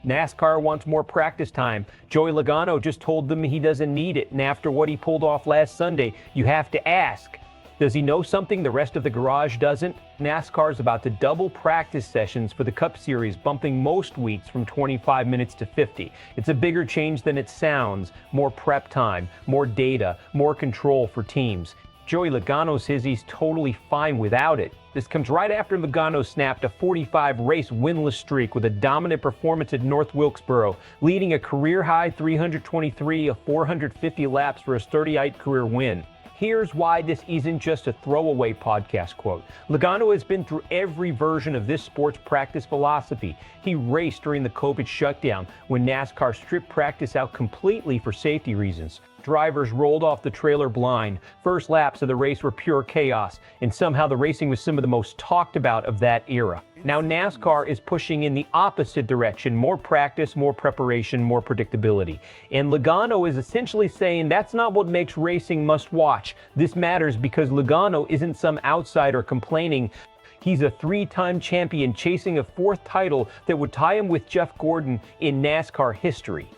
NASCAR wants more practice time. Joey Logano just told them he doesn't need it, and after what he pulled off last Sunday, you have to ask, does he know something the rest of the garage doesn't? NASCAR is about to double practice sessions for the Cup Series, bumping most weeks from 25 minutes to 50. It's a bigger change than it sounds. More prep time, more data, more control for teams. Joey Logano says he's totally fine without it. This comes right after Logano snapped a 45-race winless streak with a dominant performance at North Wilkesboro, leading a career-high 323 of 450 laps for his 38th career win. Here's why this isn't just a throwaway podcast quote. Logano has been through every version of this sports practice philosophy. He raced during the COVID shutdown when NASCAR stripped practice out completely for safety reasons. Drivers rolled off the trailer blind. First laps of the race were pure chaos, and somehow the racing was some of the most talked about of that era. Now NASCAR is pushing in the opposite direction: more practice, more preparation, more predictability. And Logano is essentially saying that's not what makes racing must watch. This matters because Logano isn't some outsider complaining. He's a three-time champion chasing a fourth title that would tie him with Jeff Gordon in NASCAR history.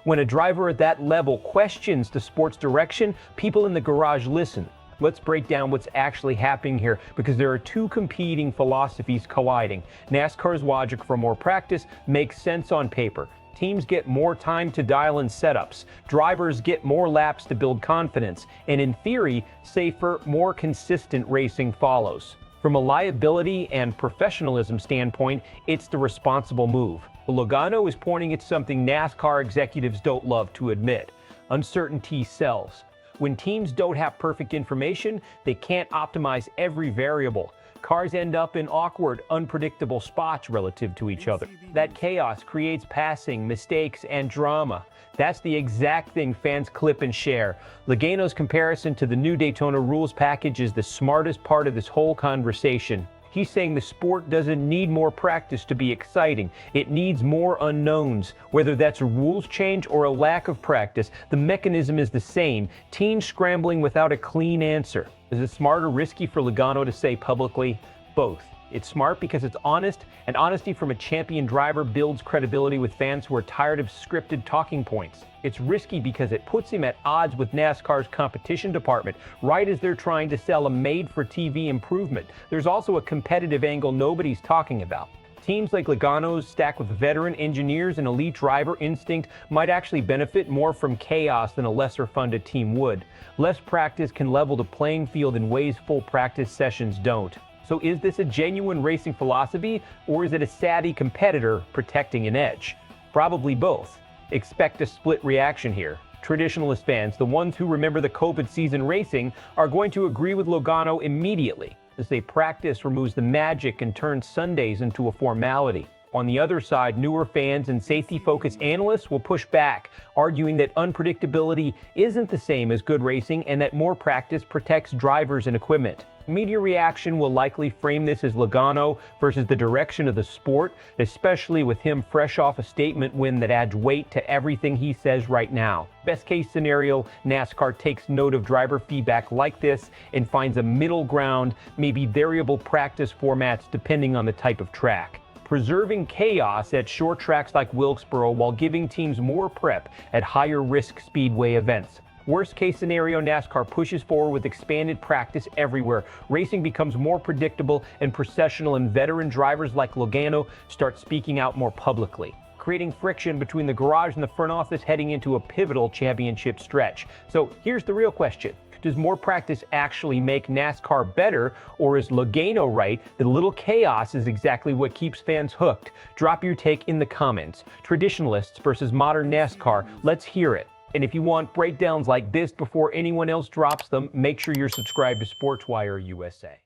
When a driver at that level questions the sport's direction, people in the garage listen. Let's break down what's actually happening here, because there are two competing philosophies colliding. NASCAR's logic for more practice makes sense on paper. Teams get more time to dial in setups. Drivers get more laps to build confidence. And in theory, safer, more consistent racing follows. From a liability and professionalism standpoint, it's the responsible move. Logano is pointing at something NASCAR executives don't love to admit: uncertainty sells. When teams don't have perfect information, they can't optimize every variable. Cars end up in awkward, unpredictable spots relative to each other. That chaos creates passing, mistakes, and drama. That's the exact thing fans clip and share. Logano's comparison to the new Daytona rules package is the smartest part of this whole conversation. He's saying the sport doesn't need more practice to be exciting. It needs more unknowns. Whether that's a rules change or a lack of practice, the mechanism is the same: teams scrambling without a clean answer. Is it smart or risky for Logano to say publicly? Both. It's smart because it's honest, and honesty from a champion driver builds credibility with fans who are tired of scripted talking points. It's risky because it puts him at odds with NASCAR's competition department, right as they're trying to sell a made-for-TV improvement. There's also a competitive angle nobody's talking about. Teams like Logano's, stacked with veteran engineers and elite driver instinct, might actually benefit more from chaos than a lesser-funded team would. Less practice can level the playing field in ways full practice sessions don't. So is this a genuine racing philosophy, or is it a savvy competitor protecting an edge? Probably both. Expect a split reaction here. Traditionalist fans, the ones who remember the COVID season racing, are going to agree with Logano immediately, as they practice removes the magic and turns Sundays into a formality. On the other side, newer fans and safety-focused analysts will push back, arguing that unpredictability isn't the same as good racing and that more practice protects drivers and equipment. Media reaction will likely frame this as Logano versus the direction of the sport, especially with him fresh off a statement win that adds weight to everything he says right now. Best case scenario, NASCAR takes note of driver feedback like this and finds a middle ground, maybe variable practice formats depending on the type of track, preserving chaos at short tracks like Wilkesboro while giving teams more prep at higher risk speedway events. Worst case scenario, NASCAR pushes forward with expanded practice everywhere. Racing becomes more predictable and processional, and veteran drivers like Logano start speaking out more publicly, creating friction between the garage and the front office heading into a pivotal championship stretch. So here's the real question. Does more practice actually make NASCAR better, or is Logano right that a little chaos is exactly what keeps fans hooked? Drop your take in the comments. Traditionalists versus modern NASCAR, let's hear it. And if you want breakdowns like this before anyone else drops them, make sure you're subscribed to SportsWire USA.